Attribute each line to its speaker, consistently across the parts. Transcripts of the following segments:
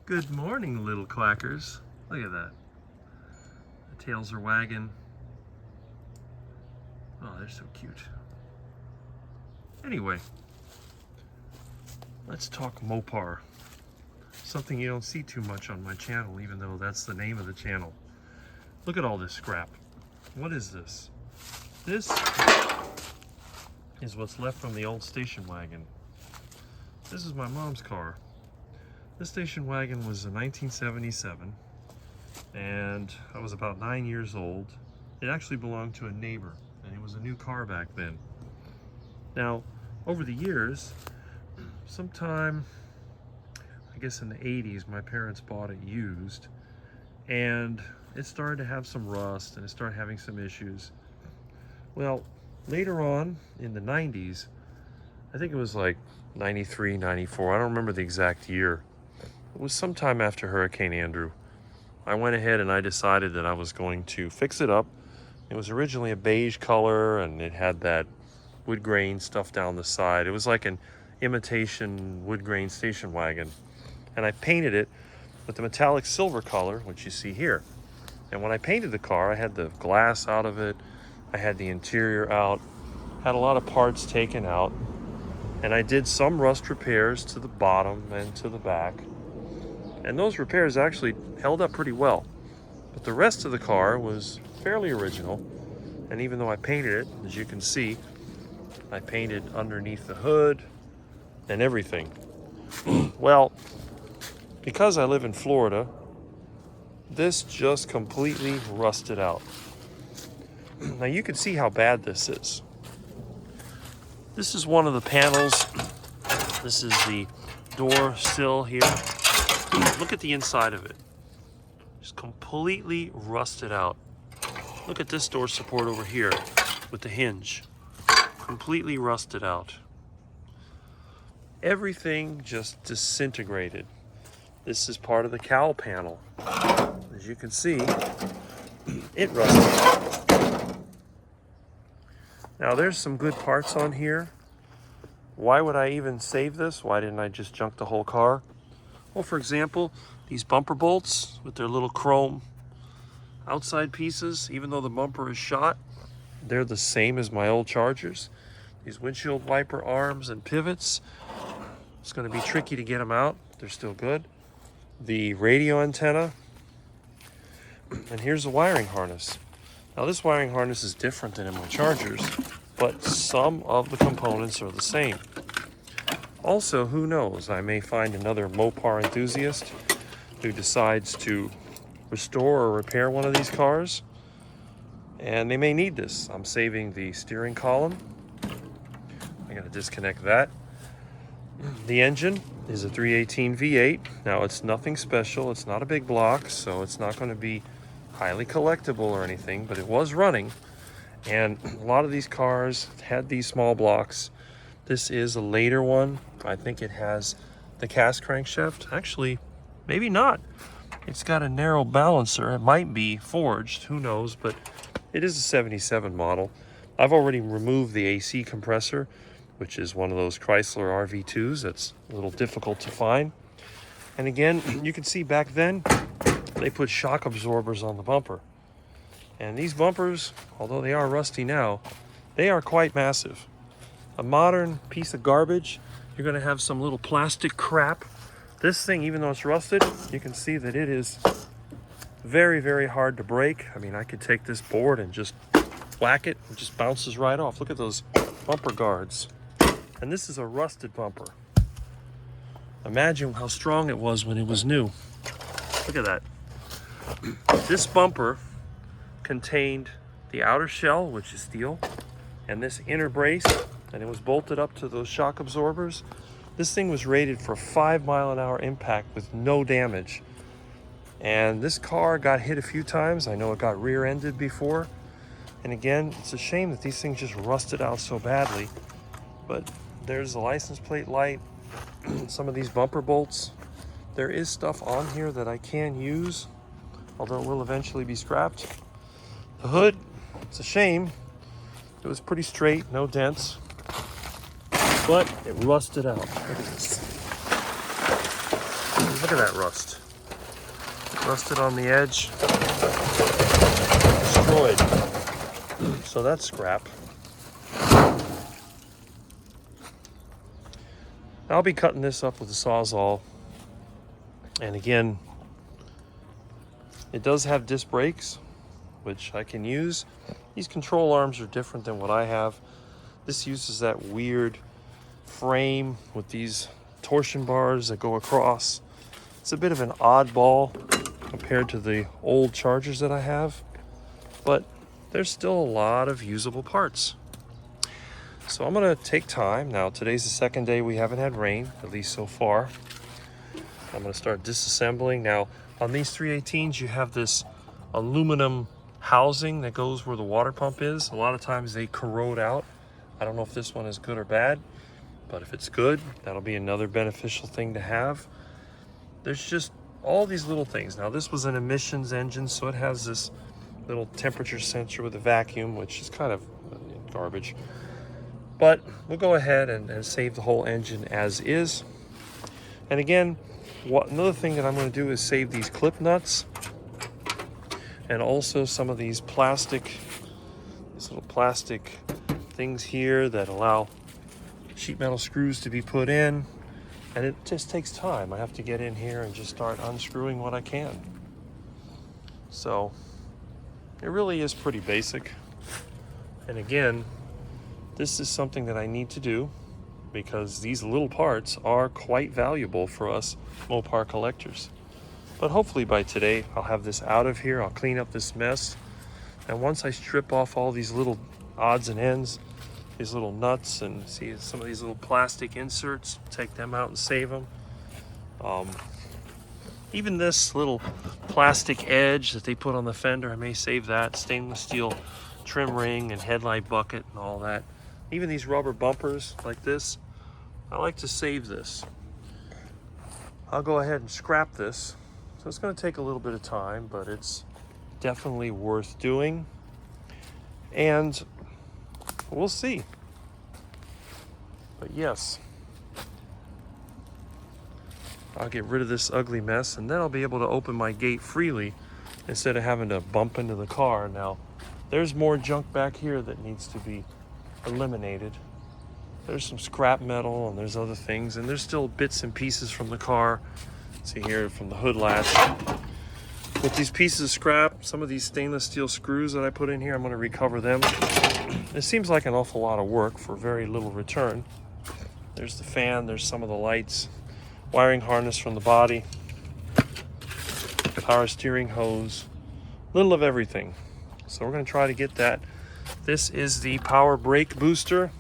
Speaker 1: Good morning, little clackers. Look at that. The tails are wagging. Oh, they're so cute. Anyway, let's talk Mopar. Something you don't see too much on my channel, even though that's the name of the channel. Look at all this scrap. What is this? This is what's left from the old station wagon. This is my mom's car. This station wagon was a 1977, and I was about 9 years old. It actually belonged to a neighbor, and it was a new car back then. Now, over the years, sometime, I guess in the 80s, my parents bought it used, and it started to have some rust, and it started having some issues. Well, later on, in the 90s, I think it was like 93, 94, I don't remember the exact year. It was sometime after Hurricane Andrew. I went ahead and I decided that I was going to fix it up. It was originally a beige color, and it had that wood grain stuff down the side. It was like an imitation wood grain station wagon. And I painted it with the metallic silver color, which you see here. And when I painted the car, I had the glass out of it. I had the interior out, had a lot of parts taken out. And I did some rust repairs to the bottom and to the back. And those repairs actually held up pretty well. But the rest of the car was fairly original. And even though I painted it, as you can see, I painted underneath the hood and everything. Well, because I live in Florida, this just completely rusted out. Now you can see how bad this is. This is one of the panels. This is the door sill here. Look at the inside of it. Just completely rusted out. Look at this door support over here with the hinge. Completely rusted out. Everything just disintegrated. This is part of the cowl panel. As you can see, it rusted. Now there's some good parts on here. Why would I even save this? Why didn't I just junk the whole car? Well, for example, these bumper bolts with their little chrome outside pieces, even though the bumper is shot, they're the same as my old Chargers. These windshield wiper arms and pivots, it's going to be tricky to get them out. They're still good. The radio antenna, and here's the wiring harness. Now this wiring harness is different than in my Chargers, but some of the components are the same. Also, who knows, I may find another Mopar enthusiast who decides to restore or repair one of these cars, and they may need this. I'm saving the steering column. I gotta disconnect that. The engine is a 318 V8. Now it's nothing special, it's not a big block, so it's not going to be highly collectible or anything, but it was running, and a lot of these cars had these small blocks. This is a later one. I think it has the cast crankshaft. Actually, maybe not. It's got a narrow balancer. It might be forged, who knows, but it is a 77 model. I've already removed the AC compressor, which is one of those Chrysler RV2s that's a little difficult to find. And again, you can see back then, they put shock absorbers on the bumper. And these bumpers, although they are rusty now, they are quite massive. A modern piece of garbage, you're going to have some little plastic crap. This thing, even though it's rusted, you can see that it is very, very hard to break. I mean, I could take this board and just whack it, it just bounces right off. Look at those bumper guards. And this is a rusted bumper. Imagine how strong it was when it was new. Look at that. This bumper contained the outer shell, which is steel, and this inner brace, and it was bolted up to those shock absorbers. This thing was rated for 5-mile-an-hour impact with no damage. And this car got hit a few times. I know it got rear-ended before. And again, it's a shame that these things just rusted out so badly. But there's the license plate light, some of these bumper bolts. There is stuff on here that I can use, although it will eventually be scrapped. The hood, it's a shame. It was pretty straight, no dents, but it rusted out. Look at this. Look at that rust. Rusted on the edge. Destroyed. So that's scrap. I'll be cutting this up with a Sawzall. And again, it does have disc brakes, which I can use. These control arms are different than what I have. This uses that weird frame with these torsion bars that go across. It's a bit of an oddball compared to the old Chargers that I have, but there's still a lot of usable parts. So I'm gonna take time. Now today's the second day we haven't had rain, at least so far. I'm gonna start disassembling. Now on these 318s you have this aluminum housing that goes where the water pump is. A lot of times they corrode out. I don't know if this one is good or bad, but if it's good, that'll be another beneficial thing to have. There's just all these little things. Now this was an emissions engine, so it has this little temperature sensor with a vacuum, which is kind of garbage. But we'll go ahead and save the whole engine as is. And again, another thing that I'm going to do is save these clip nuts and also some of these little plastic things here that allow sheet metal screws to be put in. And it just takes time. I have to get in here and just start unscrewing what I can. So it really is pretty basic. And again, this is something that I need to do because these little parts are quite valuable for us Mopar collectors. But hopefully by today, I'll have this out of here. I'll clean up this mess. And once I strip off all these little odds and ends, these little nuts and see some of these little plastic inserts, take them out and save them. Even this little plastic edge that they put on the fender, I may save that. Stainless steel trim ring and headlight bucket and all that. Even these rubber bumpers like this, I like to save this. I'll go ahead and scrap this. So it's going to take a little bit of time, but it's definitely worth doing. And we'll see. But yes, I'll get rid of this ugly mess and then I'll be able to open my gate freely instead of having to bump into the car. Now, there's more junk back here that needs to be eliminated. There's some scrap metal and there's other things, and there's still bits and pieces from the car. See here from the hood latch. With these pieces of scrap, some of these stainless steel screws that I put in here, I'm going to recover them. It seems like an awful lot of work for very little return. There's the fan, there's some of the lights, wiring harness from the body, power steering hose, little of everything. So we're going to try to get that. This is the power brake booster.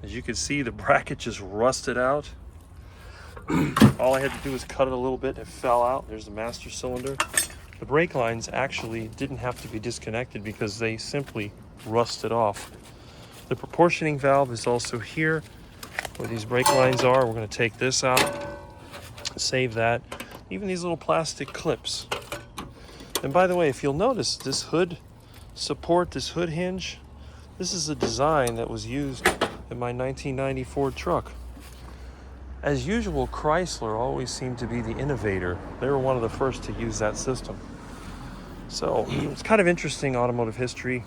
Speaker 1: As you can see, the bracket just rusted out. All I had to do was cut it a little bit and it fell out. There's the master cylinder. The brake lines actually didn't have to be disconnected because they simply rusted off. The proportioning valve is also here where these brake lines are. We're going to take this out, save that. Even these little plastic clips. And by the way, if you'll notice this hood support, this hood hinge, this is a design that was used in my 1990 Ford truck. As usual, Chrysler always seemed to be the innovator. They were one of the first to use that system. So it's kind of interesting automotive history.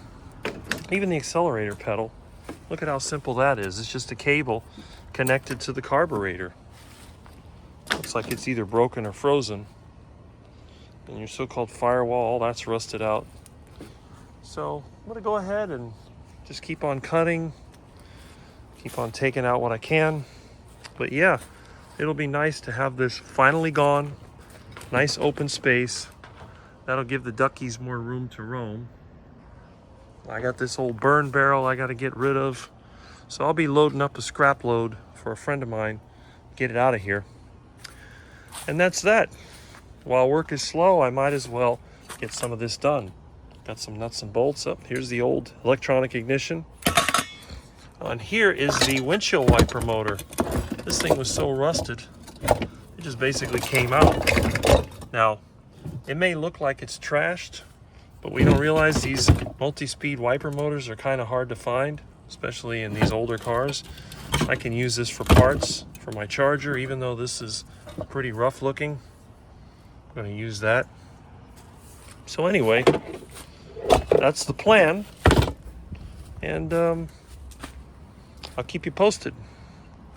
Speaker 1: Even the accelerator pedal, look at how simple that is. It's just a cable connected to the carburetor. Looks like it's either broken or frozen. And your so-called firewall, all that's rusted out. So I'm gonna go ahead and just keep on cutting, keep on taking out what I can. But yeah, it'll be nice to have this finally gone. Nice open space. That'll give the duckies more room to roam. I got this old burn barrel I gotta get rid of. So I'll be loading up a scrap load for a friend of mine, get it out of here. And that's that. While work is slow, I might as well get some of this done. Got some nuts and bolts up. Here's the old electronic ignition. And here is the windshield wiper motor. This thing was so rusted, it just basically came out. Now, it may look like it's trashed, but we don't realize these multi-speed wiper motors are kind of hard to find, especially in these older cars. I can use this for parts for my Charger, even though this is pretty rough looking. I'm going to use that. So anyway, that's the plan, and I'll keep you posted.